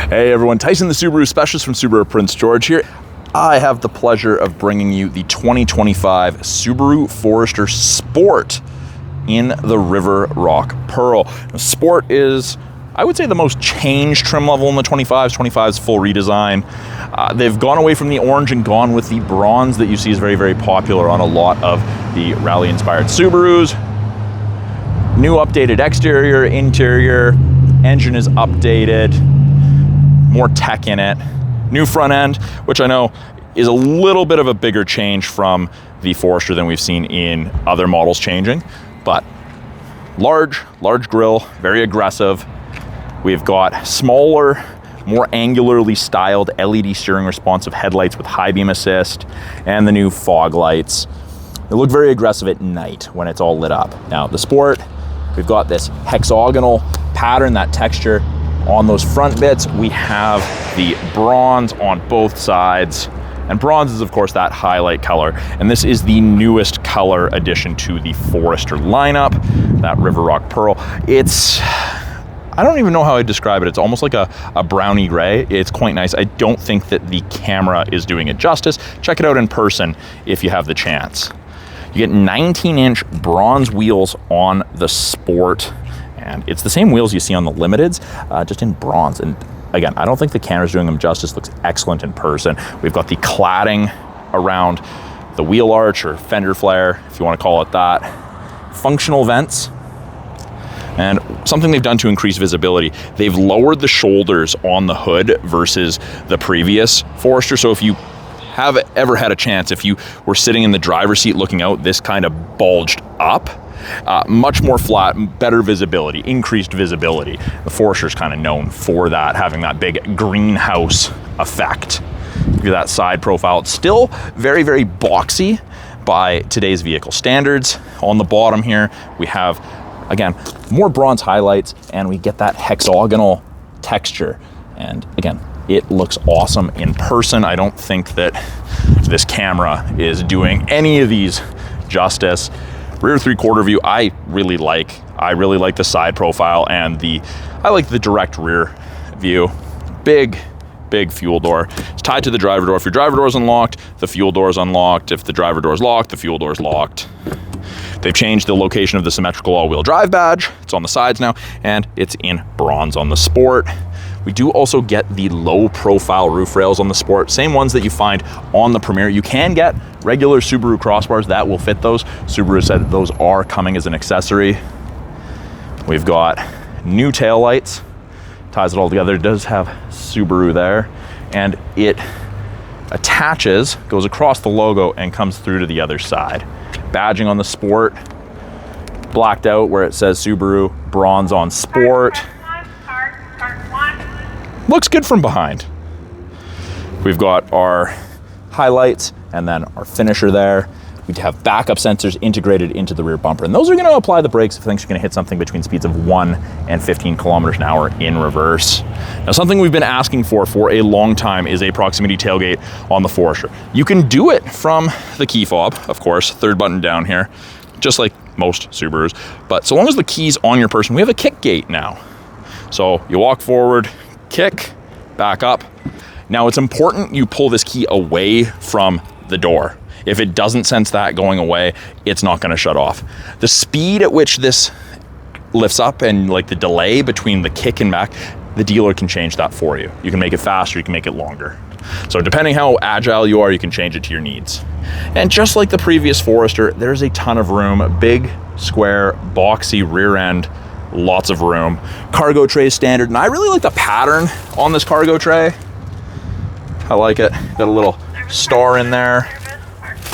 Hey everyone, Tyson the Subaru specialist from Subaru Prince George here. I have the pleasure of bringing you the 2025 Subaru Forester Sport in the River Rock Pearl. Now, Sport is, I would say, the most changed trim level in the 25s. 25's full redesign. They've gone away from the orange and gone with the bronze that you see is very, very popular on a lot of the rally-inspired Subarus. New updated exterior, interior, engine is updated, more tech in it. New front end, which I know is a little bit of a bigger change from the Forester than we've seen in other models changing, but large grille, very aggressive. We've got smaller, more angularly styled LED steering responsive headlights with high beam assist and the new fog lights. They look very aggressive at night when it's all lit up. Now the Sport, we've got this hexagonal pattern, that texture on those front bits. We have the bronze on both sides, and bronze is of course that highlight color, and this is the newest color addition to the Forester lineup, that River Rock Pearl. It's, I don't even know how I'd describe it. It's almost like a browny gray. It's quite nice. I don't think that the camera is doing it justice. Check it out in person if you have the chance. You get 19-inch bronze wheels on the Sport, and it's the same wheels you see on the Limiteds, just in bronze. And again, I don't think the camera's doing them justice. Looks excellent in person. We've got the cladding around the wheel arch, or fender flare, if you want to call it that. Functional vents. And something they've done to increase visibility, they've lowered the shoulders on the hood versus the previous Forester. So if you have ever had a chance, if you were sitting in the driver's seat looking out, this kind of bulged up. Much more flat, better visibility, increased visibility. The Forester's kind of known for that, having that big greenhouse effect. Look at that side profile. It's still very, very boxy by today's vehicle standards. On the bottom here, we have, again, more bronze highlights, and we get that hexagonal texture. And again, it looks awesome in person. I don't think that this camera is doing any of these justice. Rear three-quarter view, I really like the side profile, and I like the direct rear view. Big fuel door. It's tied to the driver door. If your driver door is unlocked, the fuel door is unlocked. If the driver door is locked, the fuel door is locked. They've changed the location of the symmetrical all-wheel drive badge. It's on the sides now, and it's in bronze on the Sport. We do also get the low-profile roof rails on the Sport, same ones that you find on the Premier. You can get regular Subaru crossbars that will fit those. Subaru said those are coming as an accessory. We've got new taillights, ties it all together. It does have Subaru there, and it attaches, goes across the logo, and comes through to the other side. Badging on the Sport, blacked out where it says Subaru, bronze on Sport. Looks good from behind. We've got our highlights and then our finisher there. We have backup sensors integrated into the rear bumper, and those are going to apply the brakes if things are going to hit something between speeds of 1 and 15 kilometers an hour in reverse. Now, something we've been asking for a long time is a proximity tailgate on the Forester. You can do it from the key fob, of course, third button down here, just like most Subarus. But so long as the key's on your person, we have a kick gate now. So you walk forward, kick, back up. Now it's important you pull this key away from the door. If it doesn't sense that going away, it's not going to shut off. The speed at which this lifts up and like the delay between the kick and back, the dealer can change that for you. You can make it faster, you can make it longer. So depending how agile you are, you can change it to your needs. And just like the previous Forester, there's a ton of room, big, square, boxy rear end, lots of room. Cargo tray standard, and I really like the pattern on this cargo tray. I like it. Got a little star in there.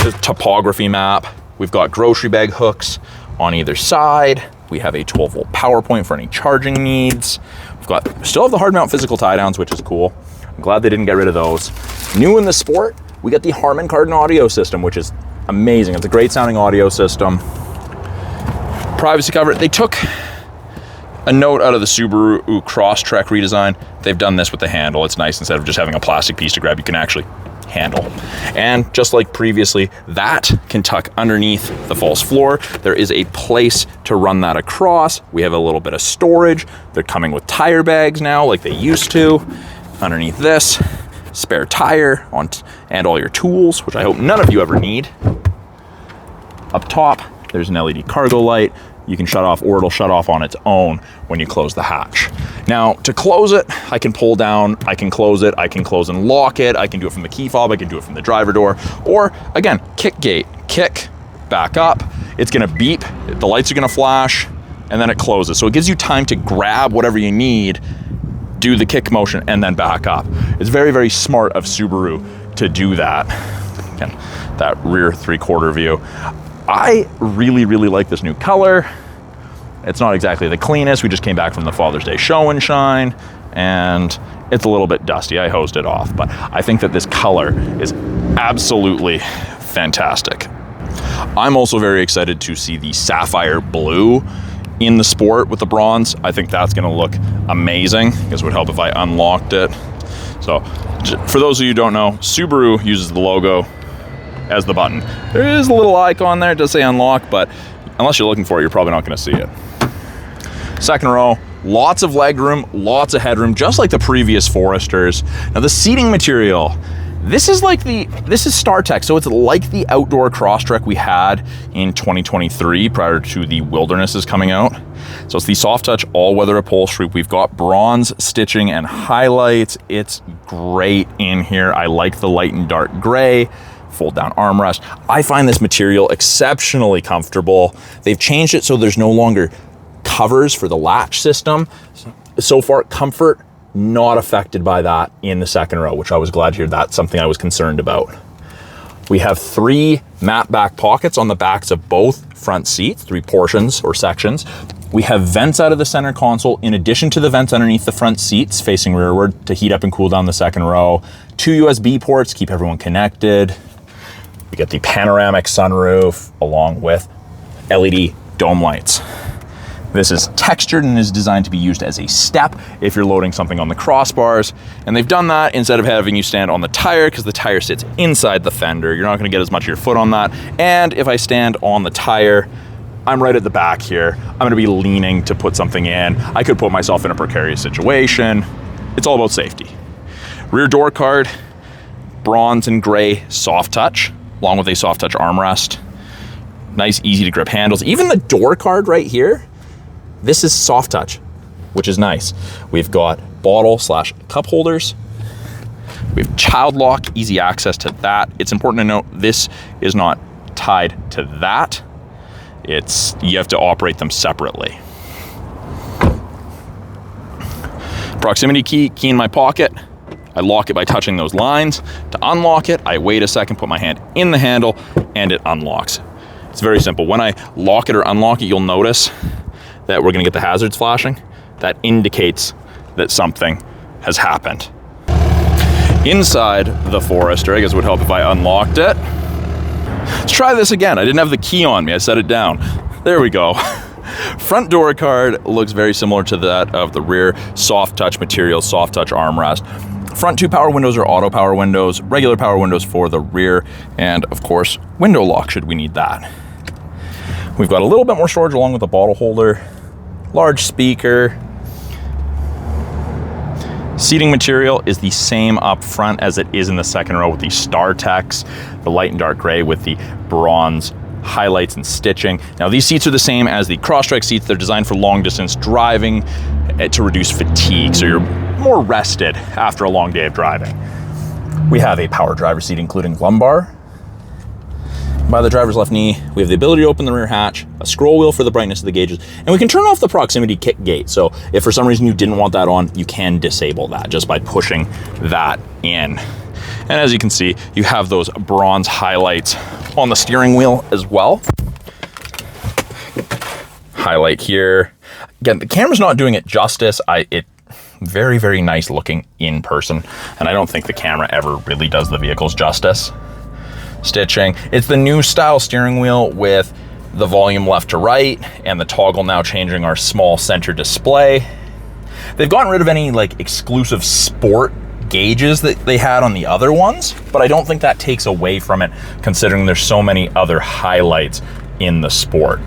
The topography map. We've got grocery bag hooks on either side. We have a 12-volt power point for any charging needs. Still have the hard mount physical tie downs, which is cool. I'm glad they didn't get rid of those. New in the Sport, we got the Harman Kardon audio system, which is amazing. It's a great sounding audio system. Privacy cover. They took a note out of the Subaru Crosstrek redesign. They've done this with the handle. It's nice. Instead of just having a plastic piece to grab, you can actually handle. And just like previously, that can tuck underneath the false floor. There is a place to run that across. We have a little bit of storage. They're coming with tire bags now like they used to. Underneath this, spare tire and all your tools, which I hope none of you ever need. Up top, there's an LED cargo light. You can shut off, or it'll shut off on its own when you close the hatch. Now, to close it, I can pull down, I can close it, I can close and lock it, I can do it from the key fob, I can do it from the driver door, or again, kick gate, kick, back up, it's gonna beep, the lights are gonna flash, and then it closes. So it gives you time to grab whatever you need, do the kick motion, and then back up. It's very, very smart of Subaru to do that. Again, that rear 3/4 view. I really, really like this new color. It's not exactly the cleanest. We just came back from the Father's Day show and shine, and it's a little bit dusty. I hosed it off, but I think that this color is absolutely fantastic. I'm also very excited to see the sapphire blue in the Sport with the bronze. I think that's gonna look amazing. I guess it would help if I unlocked it. So for those of you who don't know, Subaru uses the logo as the button. There is a little icon there, it does say unlock, but unless you're looking for it, you're probably not gonna see it. Second row, lots of leg room, lots of headroom, just like the previous Foresters. Now the seating material, this is StarTech, so it's like the outdoor Crosstrek we had in 2023 prior to the Wildernesses coming out. So it's the soft touch all-weather upholstery. We've got bronze stitching and highlights. It's great in here. I like the light and dark gray. Fold down armrest. I find this material exceptionally comfortable. They've changed it so there's no longer covers for the latch system. So far, comfort not affected by that in the second row, which I was glad to hear. That's something I was concerned about. We have 3 matte back pockets on the backs of both front seats, 3 portions or sections. We have vents out of the center console in addition to the vents underneath the front seats facing rearward to heat up and cool down the second row. 2 USB ports, keep everyone connected. We get the panoramic sunroof along with LED dome lights. This is textured and is designed to be used as a step if you're loading something on the crossbars. And they've done that instead of having you stand on the tire, because the tire sits inside the fender. You're not gonna get as much of your foot on that. And if I stand on the tire, I'm right at the back here. I'm gonna be leaning to put something in. I could put myself in a precarious situation. It's all about safety. Rear door card, bronze and gray soft touch, along with a soft touch armrest. Nice, easy to grip handles. Even the door card right here, this is soft touch, which is nice. We've got bottle/cup holders. We have child lock, easy access to that. It's important to note this is not tied to that. You have to operate them separately. Proximity key in my pocket. I lock it by touching those lines. To unlock it, I wait a second, put my hand in the handle, and it unlocks. It's very simple. When I lock it or unlock it, you'll notice that we're gonna get the hazards flashing. That indicates that something has happened. Inside the Forester, I guess it would help if I unlocked it. Let's try this again. I didn't have the key on me, I set it down. There we go. Front door card looks very similar to that of the rear. Soft touch material, soft touch armrest. Front 2 power windows are auto power windows, regular power windows for the rear, and of course, window lock should we need that. We've got a little bit more storage along with the bottle holder, large speaker. Seating material is the same up front as it is in the second row with the StarTechs, the light and dark gray with the bronze highlights and stitching. Now these seats are the same as the Crosstrek seats. They're designed for long distance driving to reduce fatigue, so you're more rested after a long day of driving. We have a power driver seat including lumbar. By the driver's left knee, we have the ability to open the rear hatch, a scroll wheel for the brightness of the gauges, and we can turn off the proximity kick gate. So if for some reason you didn't want that on, you can disable that just by pushing that in. And as you can see, you have those bronze highlights on the steering wheel as well. Highlight here. Again, the camera's not doing it justice. Very, very nice looking in person, and I don't think the camera ever really does the vehicles justice. Stitching. It's the new style steering wheel with the volume left to right and the toggle now changing our small center display. They've gotten rid of any like exclusive sport gauges that they had on the other ones, but I don't think that takes away from it considering there's so many other highlights in the Sport.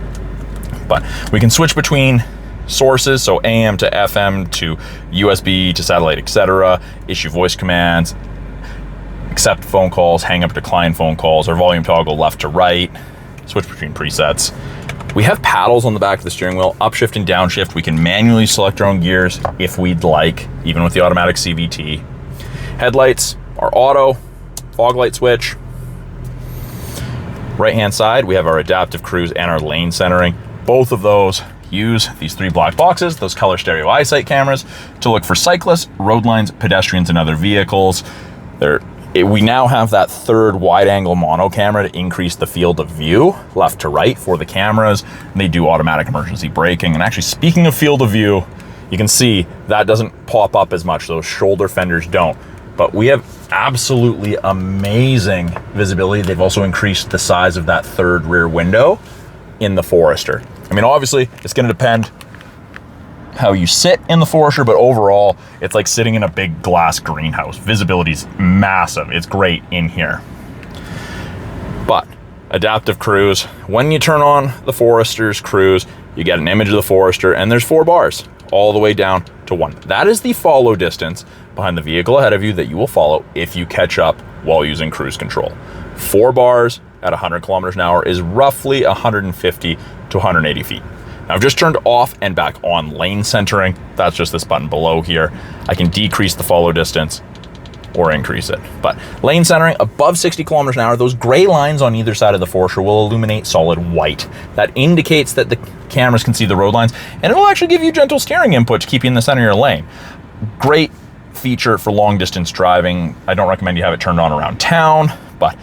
But we can switch between sources, so AM to FM to USB to satellite, etc. Issue voice commands, accept phone calls, hang up, decline phone calls, or volume toggle left to right, switch between presets. We have paddles on the back of the steering wheel, upshift and downshift. We can manually select our own gears if we'd like, even with the automatic CVT. Headlights are auto, fog light switch. Right hand side, we have our adaptive cruise and our lane centering. Both of those use these 3 black boxes, those color stereo EyeSight cameras, to look for cyclists, road lines, pedestrians, and other vehicles. We now have that 3rd wide angle mono camera to increase the field of view left to right for the cameras. And they do automatic emergency braking. And actually, speaking of field of view, you can see that doesn't pop up as much. Those shoulder fenders don't. But we have absolutely amazing visibility. They've also increased the size of that 3rd rear window in the Forester. I mean, obviously, it's going to depend how you sit in the Forester, but overall, it's like sitting in a big glass greenhouse. Visibility's massive. It's great in here. But adaptive cruise, when you turn on the Forester's cruise, you get an image of the Forester, and there's 4 bars all the way down to 1. That is the follow distance behind the vehicle ahead of you that you will follow if you catch up while using cruise control. 4 bars at 100 kilometers an hour is roughly 150 to 180 feet. Now, I've just turned off and back on lane centering. That's just this button below here. I can decrease the follow distance or increase it. But lane centering above 60 kilometers an hour, those gray lines on either side of the Forester will illuminate solid white. That indicates that the cameras can see the road lines, and it'll actually give you gentle steering input to keep you in the center of your lane. Great feature for long distance driving. I don't recommend you have it turned on around town, but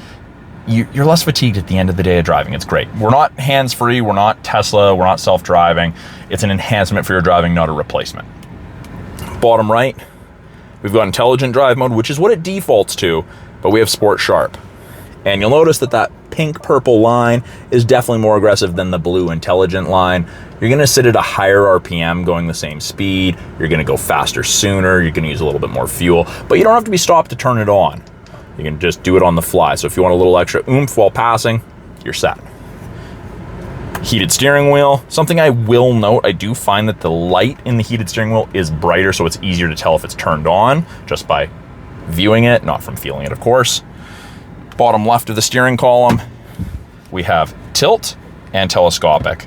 you're less fatigued at the end of the day of driving. It's great. We're not hands-free, we're not Tesla, we're not self-driving. It's an enhancement for your driving, not a replacement. Bottom right, we've got intelligent drive mode, which is what it defaults to, but we have sport sharp. And you'll notice that that pink-purple line is definitely more aggressive than the blue intelligent line. You're gonna sit at a higher RPM going the same speed. You're gonna go faster sooner. You're gonna use a little bit more fuel, but you don't have to be stopped to turn it on. You can just do it on the fly. So if you want a little extra oomph while passing, you're set. Heated steering wheel. Something I will note, I do find that the light in the heated steering wheel is brighter, so it's easier to tell if it's turned on just by viewing it, not from feeling it, of course. Bottom left of the steering column, we have tilt and telescopic.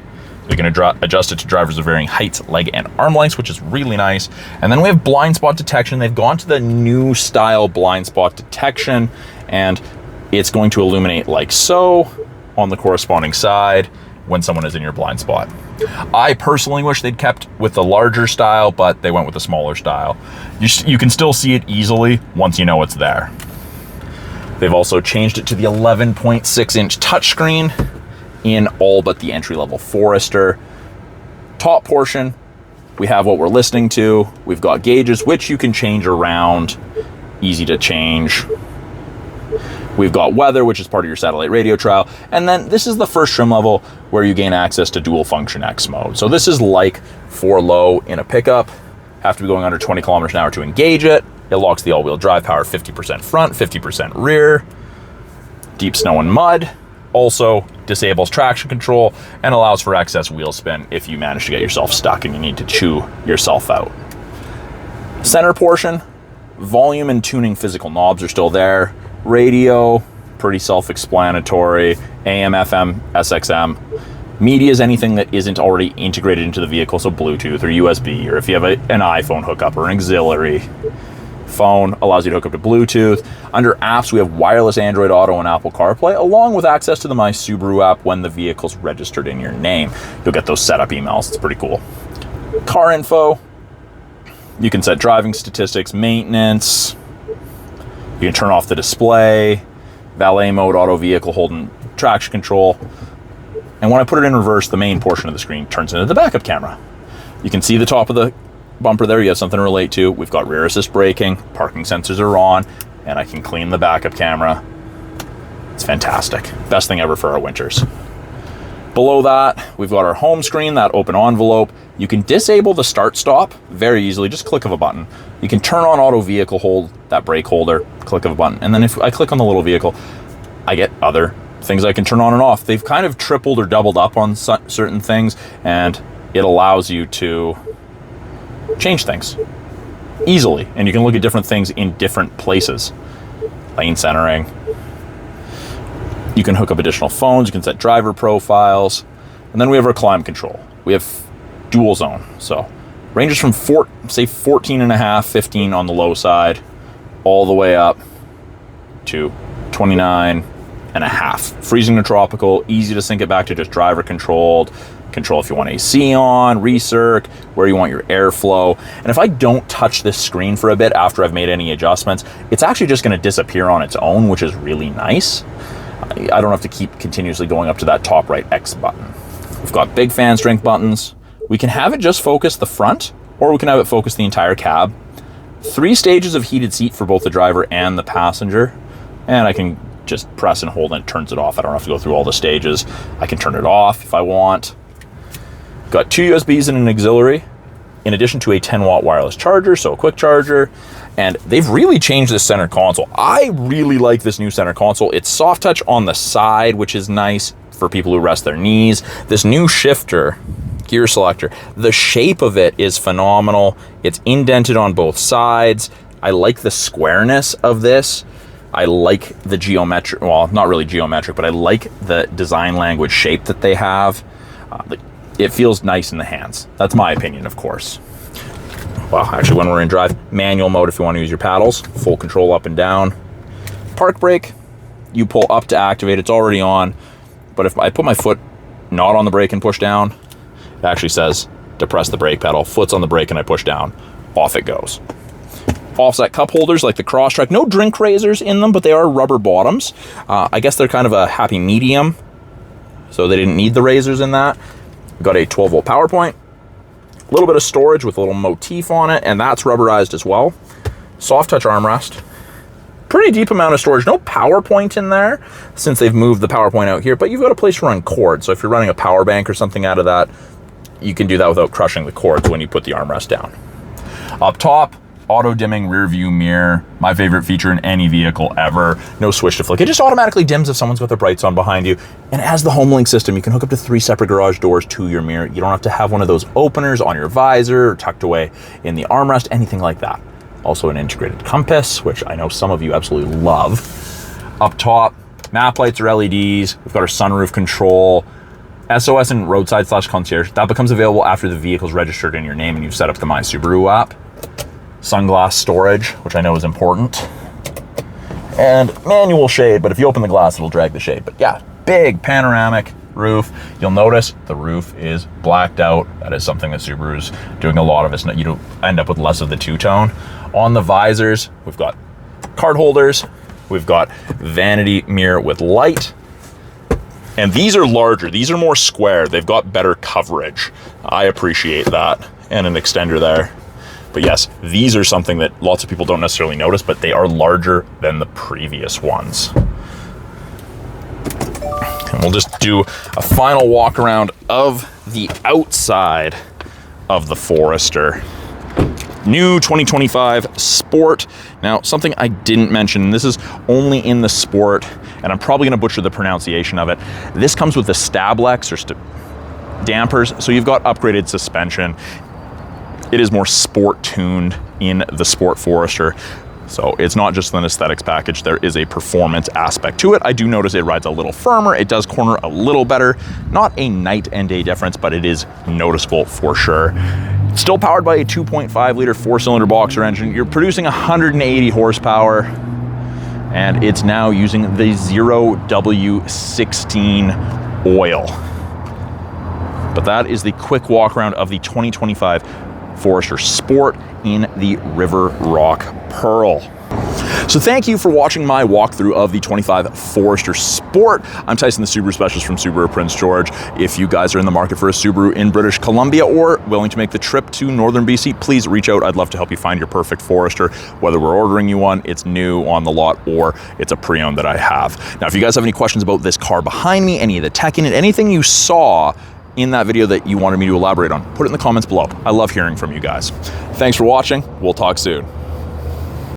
You can adjust it to drivers of varying heights, leg, and arm lengths, which is really nice. And then we have blind spot detection. They've gone to the new style blind spot detection, and it's going to illuminate like so on the corresponding side when someone is in your blind spot. I personally wish they'd kept with the larger style, but they went with the smaller style. You can still see it easily once you know it's there. They've also changed it to the 11.6-inch touchscreen in all but the entry-level Forester. Top portion, we have what we're listening to. We've got gauges, which you can change around, easy to change. We've got weather, which is part of your satellite radio trial. And then this is the first trim level where you gain access to dual function X mode. So this is like for low in a pickup. Have to be going under 20 kilometers an hour to engage it. It locks the all-wheel drive power 50% front, 50% rear. Deep snow and mud. Also disables traction control and allows for excess wheel spin if you manage to get yourself stuck and you need to chew yourself out. Center portion, volume and tuning physical knobs are still there. Radio, pretty self-explanatory. AM, FM, SXM. Media is anything that isn't already integrated into the vehicle, so Bluetooth or USB, or if you have an iPhone hookup or an auxiliary. Phone allows you to hook up to Bluetooth. Under apps, we have wireless Android Auto and Apple CarPlay, along with access to the My Subaru app when the vehicle's registered in your name. You'll get those setup emails. It's pretty cool. Car info. You can set driving statistics, maintenance. You can turn off the display, valet mode, auto vehicle holding traction control. And when I put it in reverse, the main portion of the screen turns into the backup camera. You can see the top of the bumper there. You have something to relate to. We've got rear assist braking, parking sensors are on, and I can clean the backup camera. It's fantastic. Best thing ever for our winters. Below that, we've got our home screen, that open envelope. You can disable the start stop very easily, just click of a button. You can turn on auto vehicle hold, that brake holder, click of a button. And then if I click on the little vehicle, I get other things I can turn on and off. They've kind of tripled or doubled up on certain things, and it allows you to change things easily, and you can look at different things in different places. Lane centering. You can hook up additional phones, you can set driver profiles, and then we have our climate control. We have dual zone, so ranges from say 14 and a half, 15 on the low side, all the way up to 29 and a half. Freezing to tropical, easy to sync it back to just driver controlled. Control if you want AC on, recirc, where you want your airflow. And if I don't touch this screen for a bit after I've made any adjustments, it's actually just going to disappear on its own, which is really nice. I don't have to keep continuously going up to that top right X button. We've got big fan strength buttons. We can have it just focus the front, or we can have it focus the entire cab. 3 stages of heated seat for both the driver and the passenger. And I can just press and hold and it turns it off. I don't have to go through all the stages. I can turn it off if I want. Got 2 USBs and an auxiliary, in addition to a 10-watt wireless charger, so a quick charger. And they've really changed this center console. I really like this new center console. It's soft touch on the side, which is nice for people who rest their knees. This new shifter, gear selector, the shape of it is phenomenal. It's indented on both sides. I like the squareness of this. I like the geometric, well, not really geometric, but I like the design language shape that they have. It feels nice in the hands. That's my opinion, of course. Well, actually, when we're in drive, manual mode if you want to use your paddles, full control up and down. Park brake, you pull up to activate, it's already on. But if I put my foot not on the brake and push down, it actually says to press the brake pedal, foot's on the brake and I push down, off it goes. Offset cup holders like the Crosstrek, no drink raisers in them, but they are rubber bottoms. I guess they're kind of a happy medium, so they didn't need the razors in that. We've got a 12-volt power point, a little bit of storage with a little motif on it, and that's rubberized as well. Soft touch armrest, pretty deep amount of storage. No power point in there since they've moved the power point out here, but you've got a place to run cords. So if you're running a power bank or something out of that, you can do that without crushing the cords when you put the armrest down. Up top, auto dimming rear view mirror, my favorite feature in any vehicle ever. No switch to flick. It just automatically dims if someone's got their brights on behind you. And as the HomeLink system, you can hook up to 3 separate garage doors to your mirror. You don't have to have one of those openers on your visor or tucked away in the armrest, anything like that. Also an integrated compass, which I know some of you absolutely love. Up top, map lights or LEDs. We've got our sunroof control, SOS and roadside/concierge. That becomes available after the vehicle's registered in your name and you've set up the My Subaru app. Sunglass storage, which I know is important. And manual shade, but if you open the glass, it'll drag the shade. But yeah, big panoramic roof. You'll notice the roof is blacked out. That is something that Subaru's doing a lot of. It's not, you don't end up with less of the two-tone. On the visors, we've got card holders. We've got vanity mirror with light. And these are larger. These are more square. They've got better coverage. I appreciate that. And an extender there. But yes, these are something that lots of people don't necessarily notice, but they are larger than the previous ones. And we'll just do a final walk around of the outside of the Forester. New 2025 Sport. Now, something I didn't mention, this is only in the Sport, and I'm probably gonna butcher the pronunciation of it. This comes with the Stablex or dampers, so you've got upgraded suspension. It is more sport tuned in the Sport Forester. So it's not just an aesthetics package, there is a performance aspect to it. I do notice it rides a little firmer, it does corner a little better. Not a night and day difference, but it is noticeable for sure. Still powered by a 2.5 liter 4-cylinder boxer engine. You're producing 180 horsepower, and it's now using the 0W16 oil. But that is the quick walk around of the 2025 Forester Sport in the River Rock Pearl. So thank you for watching my walkthrough of the 25 Forester Sport. I'm Tyson, the Subaru specialist from Subaru Prince George. If you guys are in the market for a Subaru in British Columbia or willing to make the trip to Northern BC, please reach out. I'd love to help you find your perfect Forester, whether we're ordering you one, it's new on the lot, or it's a pre-owned that I have. Now, if you guys have any questions about this car behind me, any of the tech in it, anything you saw in that video that you wanted me to elaborate on, put it in the comments below. I love hearing from you guys. Thanks for watching. We'll talk soon.